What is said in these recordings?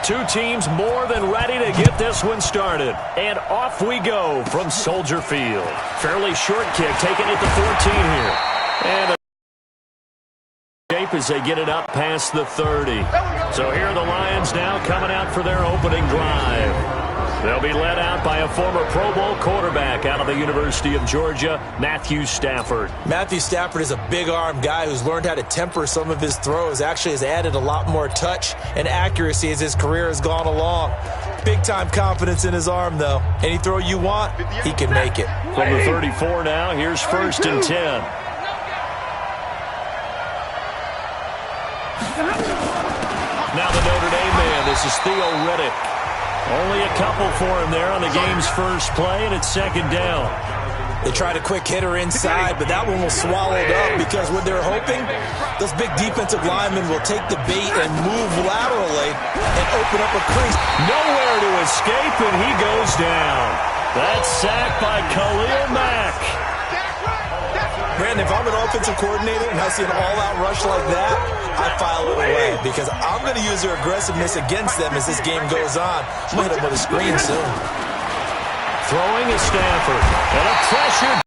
Two teams more than ready to get this one started. And off we go from Soldier Field. Fairly short kick, taking it to 14 here. And shape as they get it up past the 30. So here are the Lions now coming out for their opening drive. They'll be led out by a former Pro Bowl quarterback out of the University of Georgia, Matthew Stafford. Matthew Stafford is a big-arm guy who's learned how to temper some of his throws. Actually has added a lot more touch and accuracy as his career has gone along. Big-time confidence in his arm, though. Any throw you want, he can make it. From the 34 now, here's 1st and 10. Now the Notre Dame man, this is Theo Riddick. Only a couple for him there on the game's first play, and it's 2nd down. They tried a quick hitter inside, but that one was swallowed up because what they're hoping, those big defensive linemen will take the bait and move laterally and open up a crease. Nowhere to escape, and he goes down. That's sacked by Khalil Mack. Brandon, if I'm an offensive coordinator and I see an all-out rush like that, I file it away because I'm going to use their aggressiveness against them as this game goes on. I'm going to hit them with a screen soon. Throwing is Stafford. And a pressure.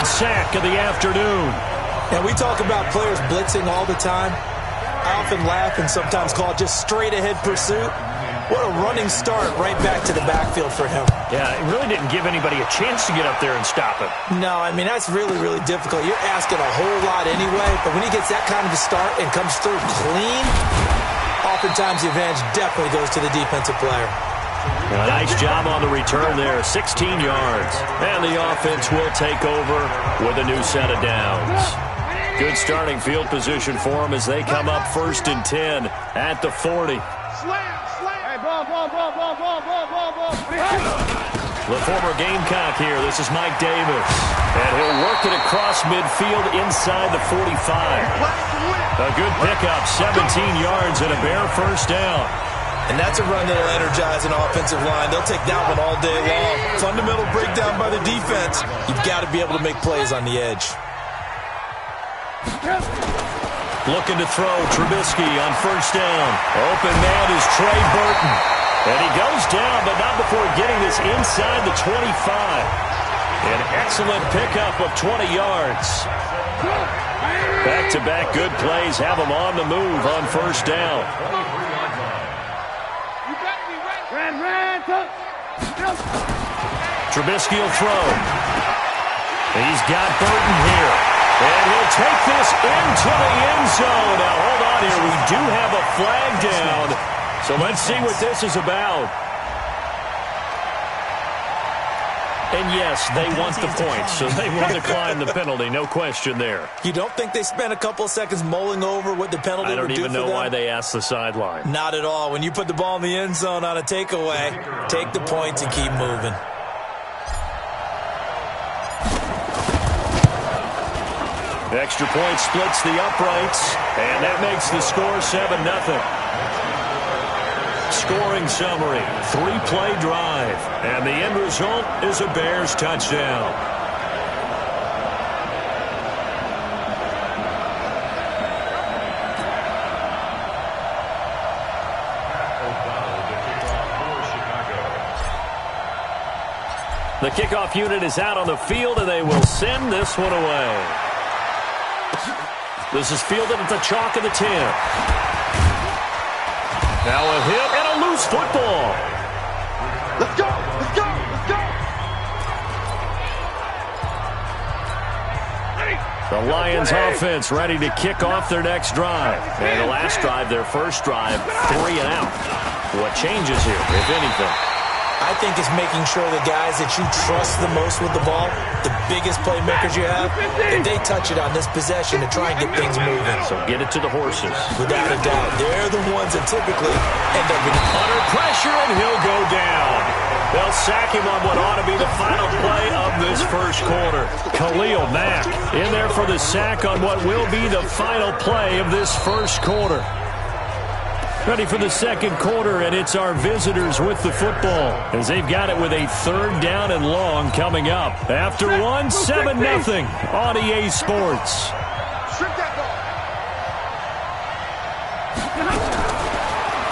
Sack of the afternoon. And we talk about players blitzing all the time. I often laugh and sometimes call it just straight-ahead pursuit. What a running start right back to the backfield for him. Yeah, it really didn't give anybody a chance to get up there and stop him. No, I mean, that's really, really difficult. You're asking a whole lot anyway, but when he gets that kind of a start and comes through clean, oftentimes the advantage definitely goes to the defensive player. A nice job on the return there, 16 yards. And the offense will take over with a new set of downs. Good starting field position for them as they come up 1st and 10 at the 40. The former Gamecock here. This is Mike Davis. And he'll work it across midfield inside the 45. A good pickup, 17 yards and a bare 1st down. And that's a run that'll energize an offensive line. They'll take that one all day long. Fundamental breakdown by the defense. You've got to be able to make plays on the edge. Looking to throw, Trubisky on 1st down. Open man is Trey Burton. And he goes down, but not before getting this inside the 25. An excellent pickup of 20 yards. Back-to-back good plays have him on the move on 1st down. Trubisky will throw. He's got Burton here. And he'll take this into the end zone. Now, hold on here. We do have a flag down. So let's see what this is about. And yes, they want the points, so they will decline the penalty. No question there. You don't think they spent a couple of seconds mulling over what the penalty would do for them? I don't even know why they asked the sideline. Not at all. When you put the ball in the end zone on a takeaway, take the points and keep moving. Extra point splits the uprights, and that makes the score 7-0. Scoring summary, 3-play drive, and the end result is a Bears touchdown. The kickoff unit is out on the field, and they will send this one away. This is fielded at the chalk of the 10. Now a hit and a loose football. Let's go, let's go, let's go. The Lions offense ready to kick off their next drive. And the last drive, their first drive, 3 and out. What changes here, if anything? I think it's making sure the guys that you trust the most with the ball, the biggest playmakers you have, that they touch it on this possession to try and get things moving. So get it to the horses. Without a doubt. They're the ones that typically end up getting under pressure, and he'll go down. They'll sack him on what ought to be the final play of this first quarter. Khalil Mack in there for the sack on what will be the final play of this first quarter. Ready for the second quarter, and it's our visitors with the football as they've got it with a 3rd down and long coming up. After one, 7-0 on EA Sports.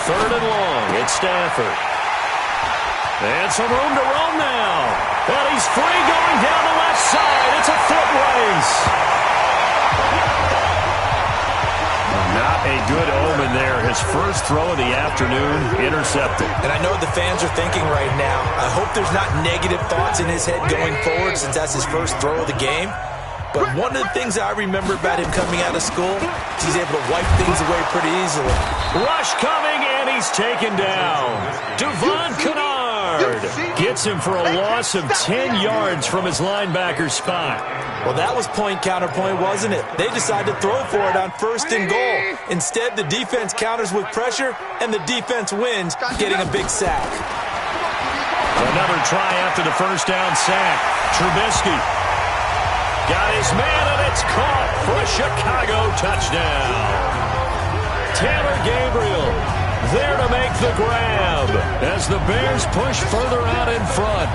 3rd and long. It's Stafford. And some room to roam now. And he's free going down the left side. It's a foot race. Not a good omen there. His first throw of the afternoon intercepted. And I know what the fans are thinking right now. I hope there's not negative thoughts in his head going forward since that's his first throw of the game. But one of the things I remember about him coming out of school is he's able to wipe things away pretty easily. Rush coming, and he's taken down. Devon Kennard gets him for a loss of 10 yards from his linebacker spot. Well, that was point counterpoint, wasn't it? They decided to throw for it on 1st and goal. Instead, the defense counters with pressure, and the defense wins, getting a big sack. Another try after the first down sack. Trubisky got his man, and it's caught for a Chicago touchdown. Taylor Gabriel there to make the grab as the Bears push further out in front.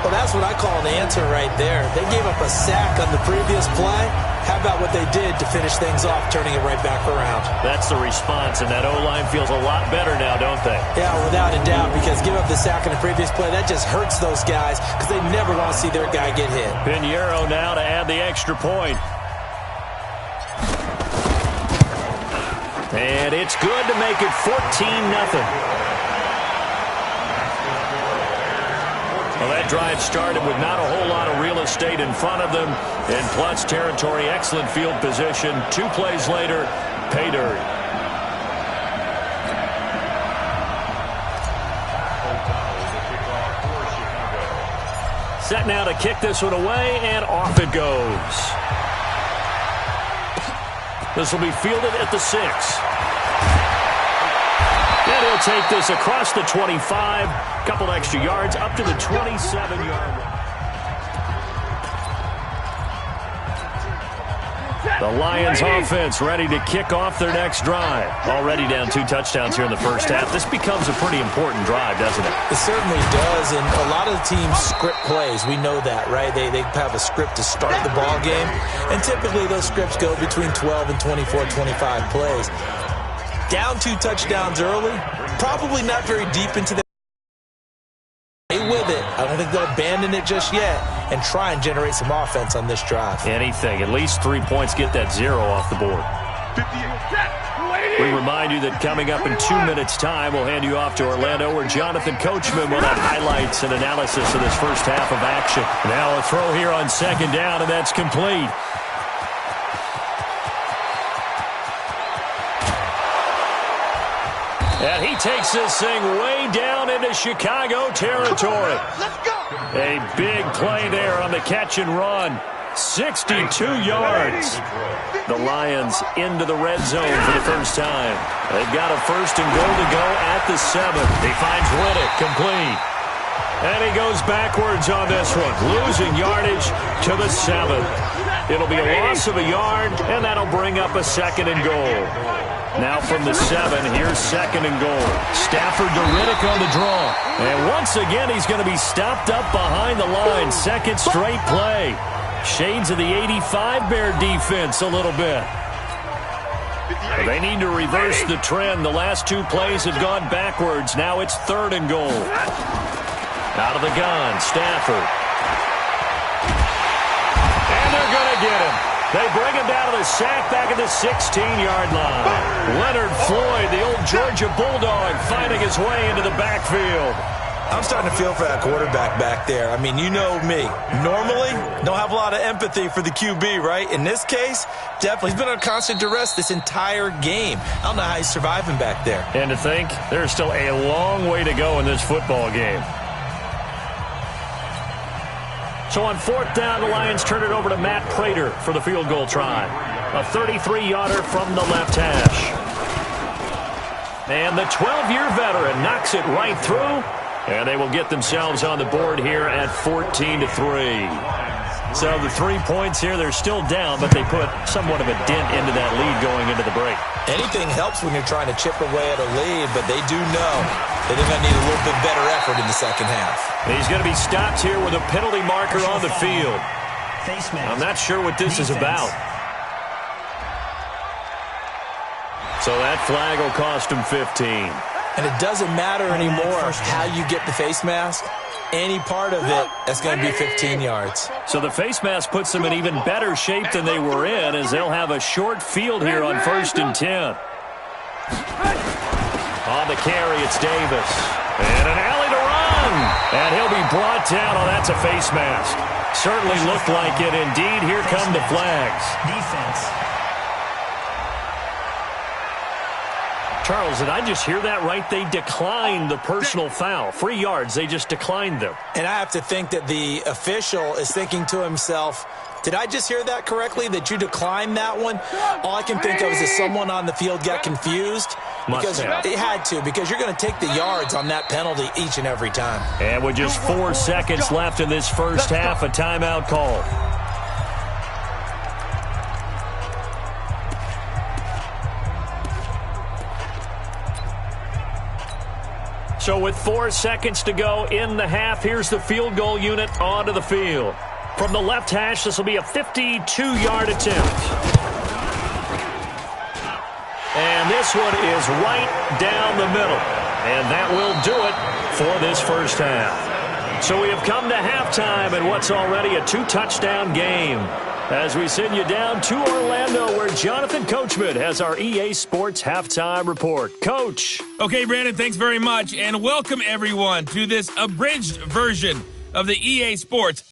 Well, that's what I call an answer right there. They gave up a sack on the previous play. How about what they did to finish things off, turning it right back around? That's the response, and that O-line feels a lot better now, don't they? Yeah, without a doubt, because give up the sack on the previous play, that just hurts those guys because they never want to see their guy get hit. Pinheiro now to add the extra point. And it's good to make it 14-0. Well, that drive started with not a whole lot of real estate in front of them. In plus territory, excellent field position. 2 plays later, pay dirt. Set now to kick this one away, and off it goes. This will be fielded at the 6. And he'll take this across the 25. Couple extra yards up to the 27-yard line. The Lions offense ready to kick off their next drive. Already down 2 touchdowns here in the first half. This becomes a pretty important drive, doesn't it? It certainly does, and a lot of the teams script plays. We know that, right? They have a script to start the ball game, and typically those scripts go between 12 and 24, 25 plays. Down 2 touchdowns early, probably not very deep into the with it. I don't think they'll abandon it just yet and try and generate some offense on this drive. Anything. At least 3 points, get that 0 off the board. We remind you that coming up in 2 minutes' time, we'll hand you off to Orlando, where Jonathan Coachman will have highlights and analysis of this first half of action. Now a throw here on 2nd down, and that's complete. And he takes this thing way down into Chicago territory. Let's go. A big play there on the catch and run. 62 yards. The Lions into the red zone for the first time. They've got a 1st and goal to go at the 7. He finds Riddick, complete. And he goes backwards on this one, losing yardage to the 7. It'll be a loss of a yard, and that'll bring up a 2nd and goal. Now from the 7, here's 2nd and goal. Stafford to Riddick on the draw. And once again, he's going to be stopped up behind the line. 2nd straight play. Shades of the 85 Bear defense a little bit. They need to reverse the trend. The last 2 plays have gone backwards. Now it's 3rd and goal. Out of the gun, Stafford. And they're going to get him. They bring him down to the sack back at the 16-yard line. Leonard Floyd, the old Georgia Bulldog, finding his way into the backfield. I'm starting to feel for that quarterback back there. I mean, you know me. Normally, don't have a lot of empathy for the QB, right? In this case, definitely. He's been on constant duress this entire game. I don't know how he's surviving back there. And to think, there's still a long way to go in this football game. So on 4th down, the Lions turn it over to Matt Prater for the field goal try. A 33-yarder from the left hash. And the 12-year veteran knocks it right through. And they will get themselves on the board here at 14-3. So the 3 points here, they're still down, but they put somewhat of a dent into that lead going into the break. Anything helps when you're trying to chip away at a lead, but they do know that they're going to need a little bit better effort in the second half. He's going to be stopped here with a penalty marker on the field. I'm not sure what this is about. So that flag will cost him 15. And it doesn't matter anymore how you get the face mask. Any part of it, that's going to be 15 yards. So the face mask puts them in even better shape than they were in, as they'll have a short field here on 1st and 10. On the carry, it's Davis. And an alley to run. And he'll be brought down. Oh, that's a face mask. Certainly looked like it. Indeed, here come the flags. Defense. Charles, did I just hear that right? They declined the personal foul. 3 yards, they just declined them. And I have to think that the official is thinking to himself, did I just hear that correctly, that you declined that one? All I can think of is that someone on the field got confused. Because they had to, because you're going to take the yards on that penalty each and every time. And with just 4 seconds left in this first half, a timeout call. So with 4 seconds to go in the half, here's the field goal unit onto the field. From the left hash, this will be a 52-yard attempt. And this one is right down the middle. And that will do it for this first half. So we have come to halftime in what's already a 2-touchdown game, as we send you down to Orlando, where Jonathan Coachman has our EA Sports Halftime Report. Coach. Okay, Brandon, thanks very much, and welcome everyone to this abridged version of the EA Sports.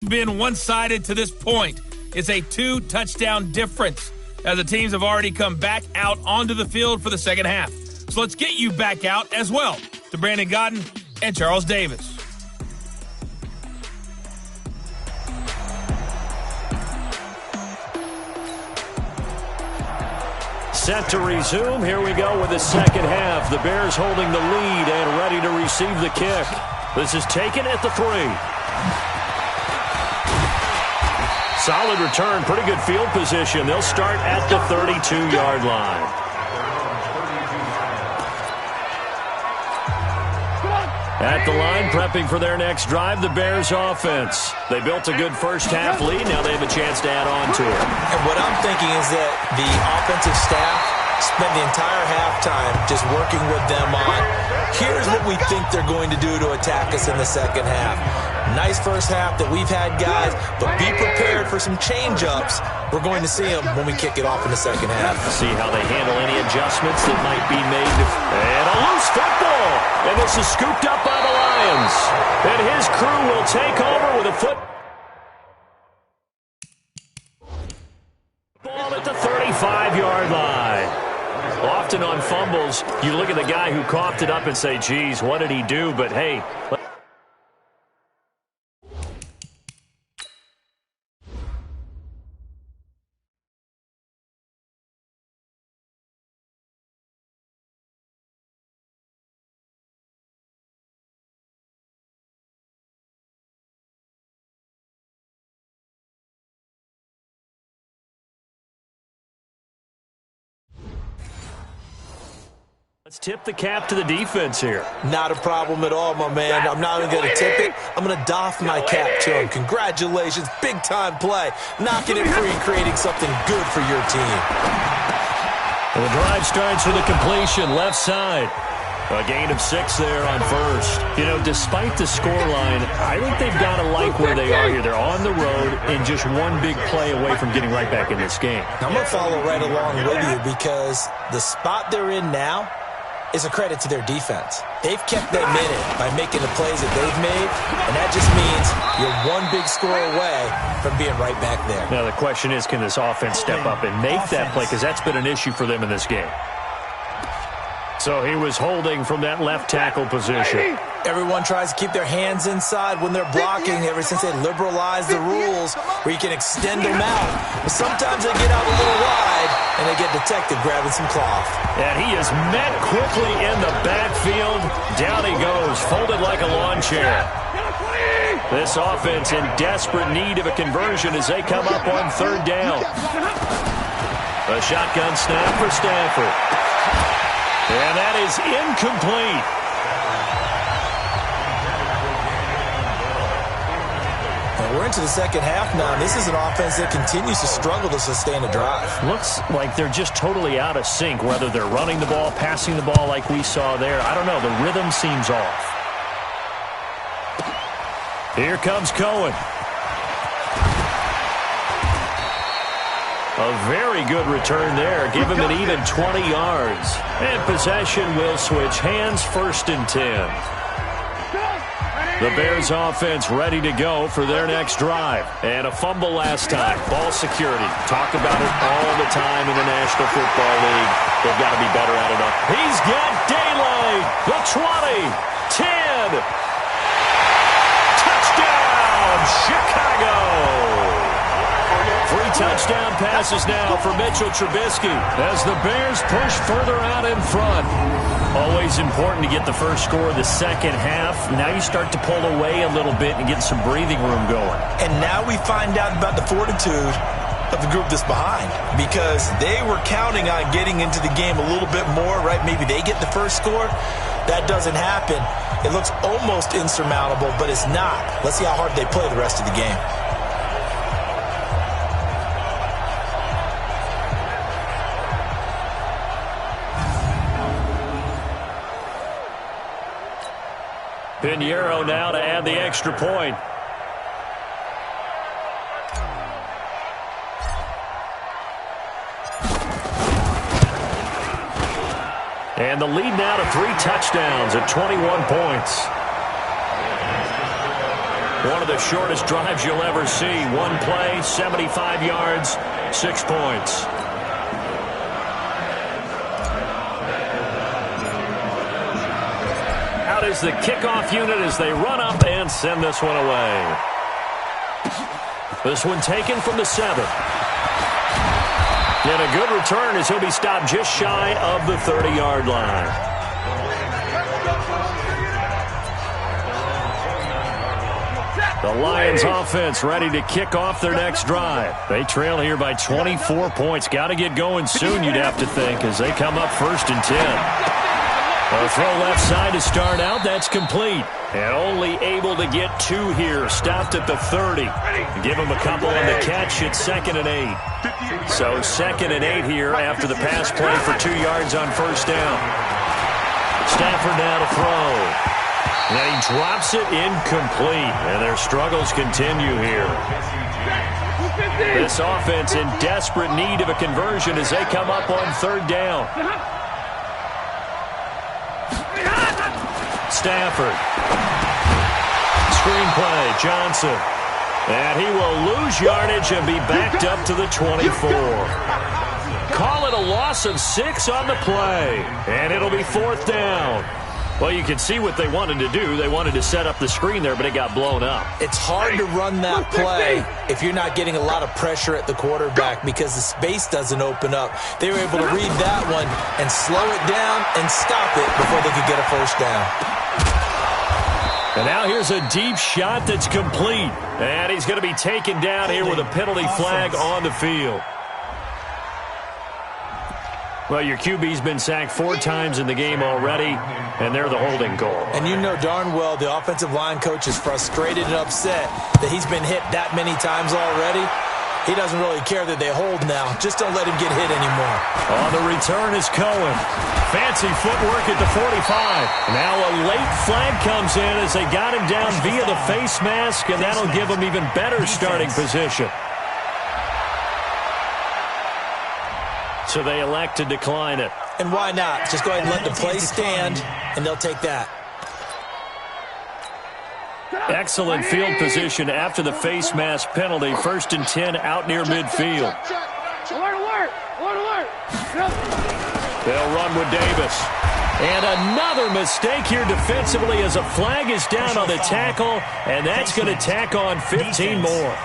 Been one-sided to this point. It's a 2-touchdown difference, as the teams have already come back out onto the field for the second half. So let's get you back out as well to Brandon Godden and Charles Davis. Set to resume. Here we go with the second half. The Bears holding the lead and ready to receive the kick. This is taken at the 3. Solid return, pretty good field position. They'll start at the 32-yard line. At the line, prepping for their next drive, the Bears offense. They built a good first half lead. Now they have a chance to add on to it. And what I'm thinking is that the offensive staff spent the entire halftime just working with them on, here's what we think they're going to do to attack us in the second half. Nice first half that we've had, guys, but be prepared for some change-ups. We're going to see them when we kick it off in the second half. See how they handle any adjustments that might be made. And a loose football. And this is scooped up by the Lions. And his crew will take over with a ball at the 35-yard line. Often on fumbles, you look at the guy who coughed it up and say, geez, what did he do? But, hey, let's tip the cap to the defense here. Not a problem at all, my man. I'm not even going to tip it. I'm going to doff my cap to him. Congratulations. Big-time play. Knocking it free, creating something good for your team. And the drive starts with a completion, left side. A gain of 6 there on first. You know, despite the scoreline, I think they've got to like where they are here. They're on the road and just one big play away from getting right back in this game. I'm going to follow right along with you because the spot they're in now is a credit to their defense. They've kept them in it by making the plays that they've made, and that just means you're one big score away from being right back there. Now, the question is, can this offense step up and make that play? Because that's been an issue for them in this game. So he was holding from that left tackle position. Everyone tries to keep their hands inside when they're blocking ever since they liberalized the rules where you can extend them out. But sometimes they get out a little wide and they get detected grabbing some cloth. And he is met quickly in the backfield. Down he goes, folded like a lawn chair. This offense in desperate need of a conversion as they come up on 3rd down. A shotgun snap for Stafford. And that is incomplete. And we're We're into the second half now, and this is an offense that continues to struggle to sustain a drive. Looks like they're just totally out of sync, whether they're running the ball, passing the ball like we saw there. I don't know. The rhythm seems off. Here comes Cohen. A very good return there. Give him an even 20 yards. And possession will switch hands, 1st and 10. The Bears offense ready to go for their next drive. And a fumble last time. Ball security. Talk about it all the time in the National Football League. They've got to be better at it. He's got daylight. The 20, 10. Touchdown, Chicago. 3 touchdown passes now for Mitchell Trubisky as the Bears push further out in front. Always important to get the first score of the second half. Now you start to pull away a little bit and get some breathing room going. And now we find out about the fortitude of the group that's behind, because they were counting on getting into the game a little bit more, right? Maybe they get the first score. That doesn't happen. It looks almost insurmountable, but it's not. Let's see how hard they play the rest of the game. Pinheiro now to add the extra point. And the lead now to 3 touchdowns at 21 points. One of the shortest drives you'll ever see. One play, 75 yards, 6 points. Out is the kickoff unit as they run up and send this one away. This one taken from the 7. And a good return as he'll be stopped just shy of the 30-yard line. The Lions offense ready to kick off their next drive. They trail here by 24 points. Got to get going soon, you'd have to think, as they come up 1st and 10. A throw left side to start out. That's complete. And only able to get 2 here. Stopped at the 30. Give him a couple on the catch. It's 2nd and 8. So 2nd and 8 here after the pass play for 2 yards on 1st down. Stafford now to throw. And he drops it incomplete. And their struggles continue here. This offense in desperate need of a conversion as they come up on 3rd down. Stafford. Screenplay, Johnson. And he will lose yardage and be backed up to the 24. Call it a loss of 6 on the play. And it'll be 4th down. Well, you can see what they wanted to do. They wanted to set up the screen there, but it got blown up. It's hard to run that play if you're not getting a lot of pressure at the quarterback because the space doesn't open up. They were able to read that one and slow it down and stop it before they could get a 1st down. And now here's a deep shot that's complete. And he's going to be taken down here with a penalty flag on the field. Well, your QB's been sacked 4 times in the game already, and they're the holding call. And you know darn well the offensive line coach is frustrated and upset that he's been hit that many times already. He doesn't really care that they hold now. Just don't let him get hit anymore. On the return is Cohen. Fancy footwork at the 45. Now a late flag comes in as they got him down via the face mask, and that'll give him even better starting position. So they elect to decline it. And why not? Just go ahead and let the play stand, and they'll take that. Excellent field position after the face mask penalty. 1st and 10 out near midfield. They'll run with Davis. And another mistake here defensively as a flag is down on the tackle, and that's going to tack on 15 more.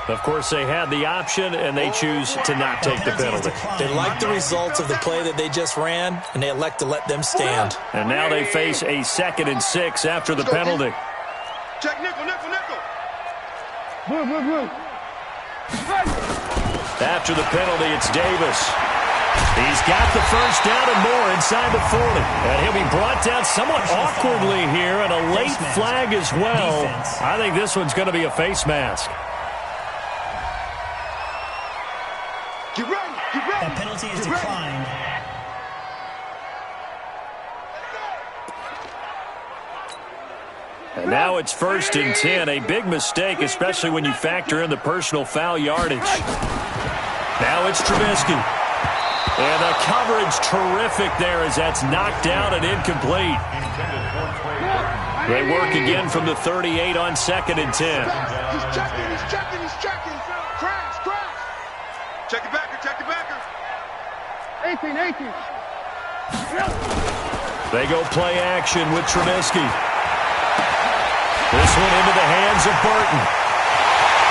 Of course, they had the option, and they choose to not take the penalty. They like the results of the play that they just ran, and they elect to let them stand. And now they face a 2nd and 6 after the penalty. Check nickel, nickel, nickel. After the penalty, it's Davis. He's got the first down and more inside the 40. And he'll be brought down somewhat awkwardly here, and a late flag as well. I think this one's going to be a face mask. Get ready, get ready. That penalty is declined. And now it's 1st and 10. A big mistake, especially when you factor in the personal foul yardage. Now it's Trubisky. And the coverage terrific there as that's knocked down and incomplete. They work again from the 38 on 2nd and 10. He's checking, he's checking, he's checking. Crash, crash. Check it backer, check it backer. 18. They go play action with Trubisky. This one into the hands of Burton.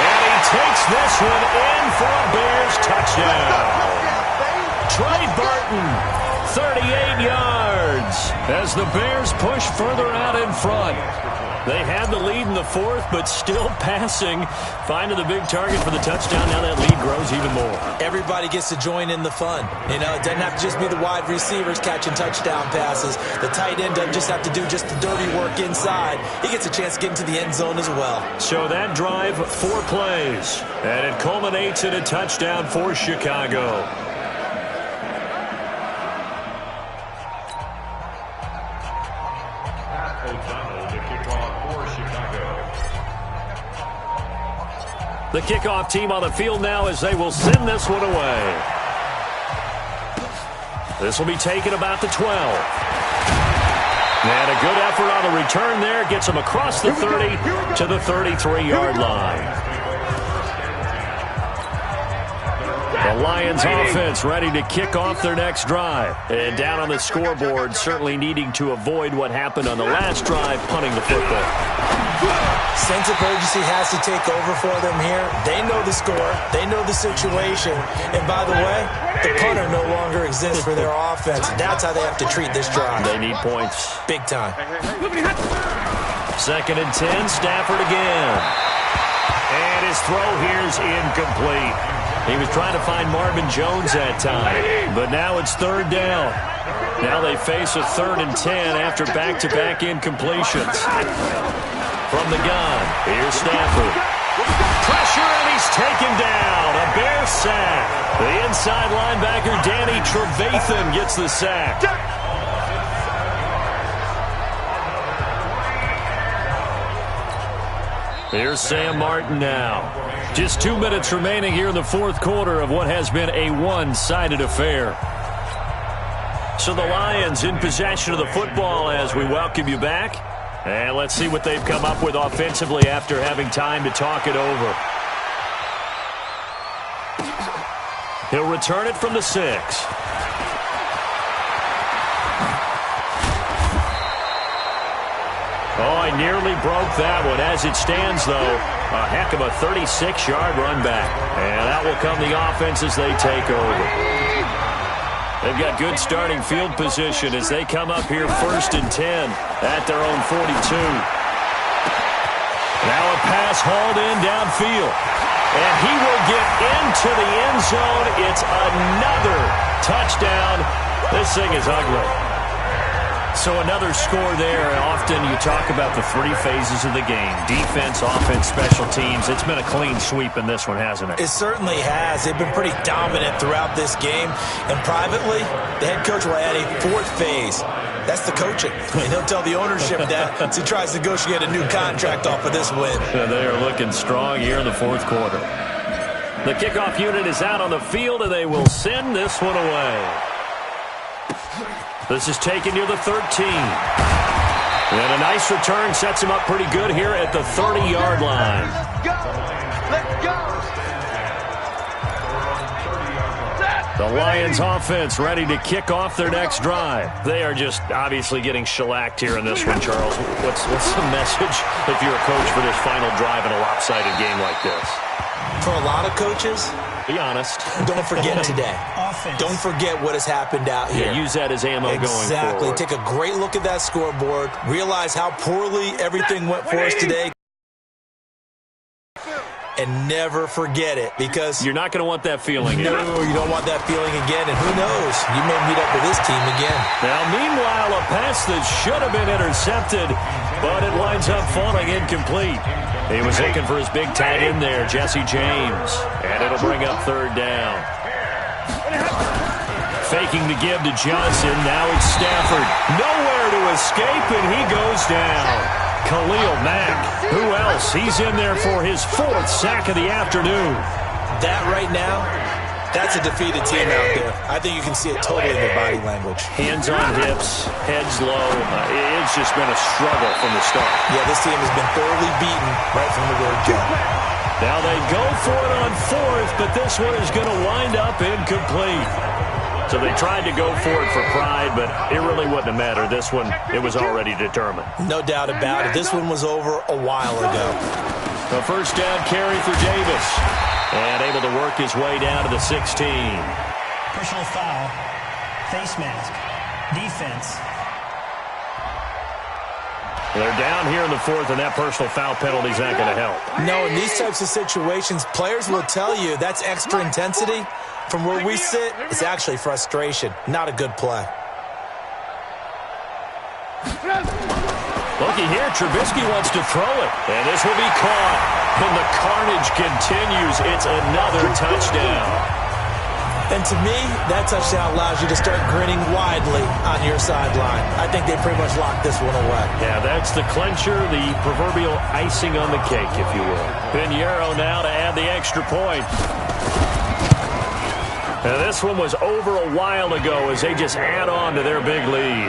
And he takes this one in for a Bears touchdown. Trey Burton, 38 yards as the Bears push further out in front. They had the lead in the 4th, but still passing. Finding the big target for the touchdown. Now that lead grows even more. Everybody gets to join in the fun. You know, it doesn't have to just be the wide receivers catching touchdown passes. The tight end doesn't just have to do just the dirty work inside. He gets a chance to get into the end zone as well. So that drive, 4 plays. And it culminates in a touchdown for Chicago. The kickoff team on the field now as they will send this one away. This will be taken about the 12. And a good effort on the return there. Gets them across the 30 to the 33-yard line. The Lions offense ready to kick off their next drive. And down on the scoreboard, certainly needing to avoid what happened on the last drive, punting the football. Sense of urgency has to take over for them here. They know the score. They know the situation. And by the way, the punter no longer exists for their offense. That's how they have to treat this drive. They need points. Big time. 2nd and 10, Stafford again. And his throw here is incomplete. He was trying to find Marvin Jones that time. But now it's 3rd down. Now they face a 3rd and 10 after back-to-back incompletions. From the gun, here's Stafford. Pressure, and he's taken down. A Bear sack. The inside linebacker, Danny Trevathan, gets the sack. Here's Sam Martin now. Just 2 minutes remaining here in the 4th quarter of what has been a one-sided affair. So the Lions in possession of the football as we welcome you back. And let's see what they've come up with offensively after having time to talk it over. He'll return it from the 6. Oh, I nearly broke that one. As it stands, though, a heck of a 36-yard run back. And that will come the offense as they take over. They've got good starting field position as they come up here 1st and 10 at their own 42. Now a pass hauled in downfield. And he will get into the end zone. It's another touchdown. This thing is ugly. So another score there. Often you talk about the 3 phases of the game. Defense, offense, special teams. It's been a clean sweep in this one, hasn't it? It certainly has. They've been pretty dominant throughout this game. And privately, the head coach will add a 4th phase. That's the coaching. I mean, he'll tell the ownership that as he tries to negotiate a new contract off of this win. They are looking strong here in the 4th quarter. The kickoff unit is out on the field, and they will send this one away. This is taken near the 13. And a nice return sets him up pretty good here at the 30-yard line. Let's go. Let's go. The Lions offense ready to kick off their next drive. They are just obviously getting shellacked here in this one, Charles. What's the message if you're a coach for this final drive in a lopsided game like this? For a lot of coaches, be honest. Don't forget today. Offense. Don't forget what has happened out here. Yeah, use that as ammo going forward. Exactly. Take a great look at that scoreboard. Realize how poorly everything went for us today. and never forget it, because you're not going to want that feeling. No, you don't want that feeling again, and who knows, you may meet up with this team again. Now, meanwhile, a pass that should have been intercepted, but it winds up falling incomplete. He was looking for his big tight end there, Jesse James, and it'll bring up third down. Faking the give to Johnson. Now it's Stafford. Nowhere to escape, and he goes down. Khalil Mack. Who else? He's in there for his 4th sack of the afternoon. That right now, that's a defeated team out there. I think you can see it totally in their body language. Hands on hips, heads low. It's just been a struggle from the start. Yeah, this team has been thoroughly beaten right from the word go. Now they go for it on 4th, but this one is going to wind up incomplete. So they tried to go for it for pride, but it really wouldn't have mattered. This one, it was already determined. No doubt about it. This one was over a while ago. A first down carry for Davis. And able to work his way down to the 16. Personal foul, face mask, defense. They're down here in the 4th, and that personal foul penalty is not going to help. No, in these types of situations, players will tell you that's extra intensity. From where we sit, it's actually frustration, not a good play. Looky here, Trubisky wants to throw it, and this will be caught. And the carnage continues. It's another touchdown. And to me, that touchdown allows you to start grinning widely on your sideline. I think they pretty much locked this one away. Yeah, that's the clincher, the proverbial icing on the cake, if you will. Pinheiro now to add the extra point. Now, this one was over a while ago as they just add on to their big lead.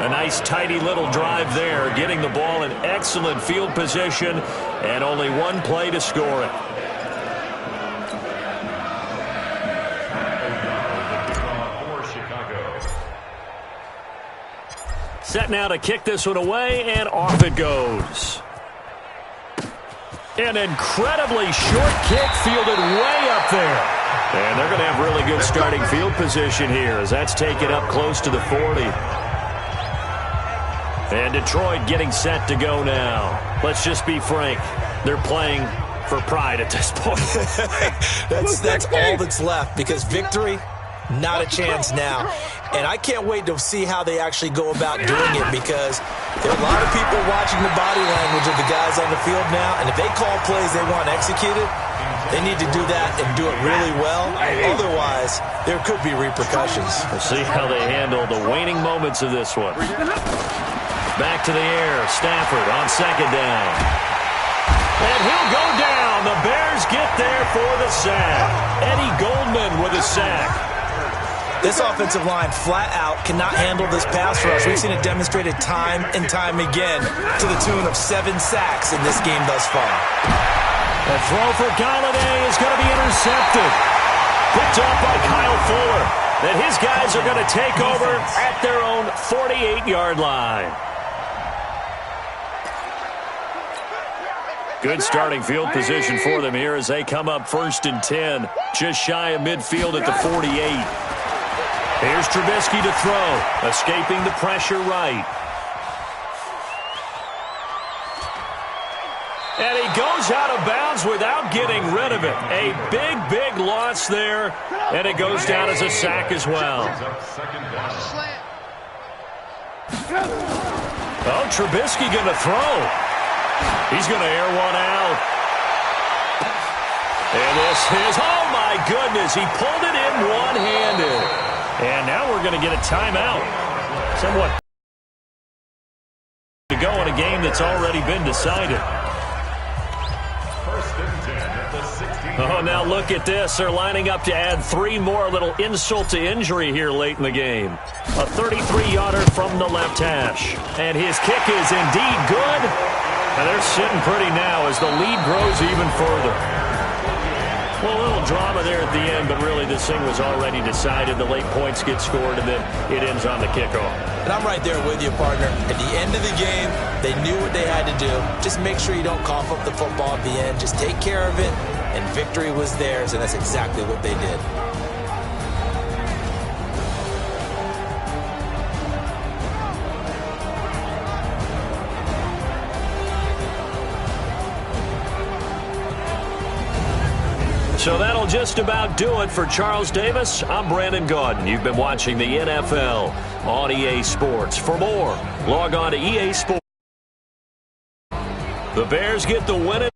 A nice, tidy little drive there, getting the ball in excellent field position, and only one play to score it. Set now to kick this one away, and off it goes. An incredibly short kick fielded way up there. And they're going to have really good starting field position here as that's taken up close to the 40. And Detroit getting set to go now. Let's just be frank. They're playing for pride at this point. that's all that's left, because victory, not a chance now. And I can't wait to see how they actually go about doing it, because there are a lot of people watching the body language of the guys on the field now, and if they call plays they want executed, they need to do that and do it really well. Otherwise, there could be repercussions. We'll see how they handle the waning moments of this one. Back to the air. Stafford on second down. And he'll go down. The Bears get there for the sack. Eddie Goldman with a sack. This offensive line flat out cannot handle this pass rush. We've seen it demonstrated time and time again to the tune of 7 sacks in this game thus far. A throw for Galladay is going to be intercepted. Picked off by Kyle Fuller. And his guys are going to take over at their own 48-yard line. Good starting field position for them here as they come up 1st and 10. Just shy of midfield at the 48. Here's Trubisky to throw. Escaping the pressure right. And he goes out of bounds without getting rid of it. A big, big loss there. And it goes down as a sack as well. Oh, Trubisky going to throw. He's going to air one out. And this is, oh my goodness, he pulled it in one-handed. And now we're going to get a timeout. Somewhat to go in a game that's already been decided. Oh, now look at this. They're lining up to add 3 more, a little insult to injury here late in the game. A 33-yarder from the left hash. And his kick is indeed good. And they're sitting pretty now as the lead grows even further. Well, a little drama there at the end, but really this thing was already decided. The late points get scored, and then it ends on the kickoff. And I'm right there with you, partner. At the end of the game, they knew what they had to do. Just make sure you don't cough up the football at the end. Just take care of it, and victory was theirs, and that's exactly what they did. So that'll just about do it for Charles Davis. I'm Brandon Gaudin. You've been watching the NFL on EA Sports. For more, log on to EA Sports. The Bears get the win.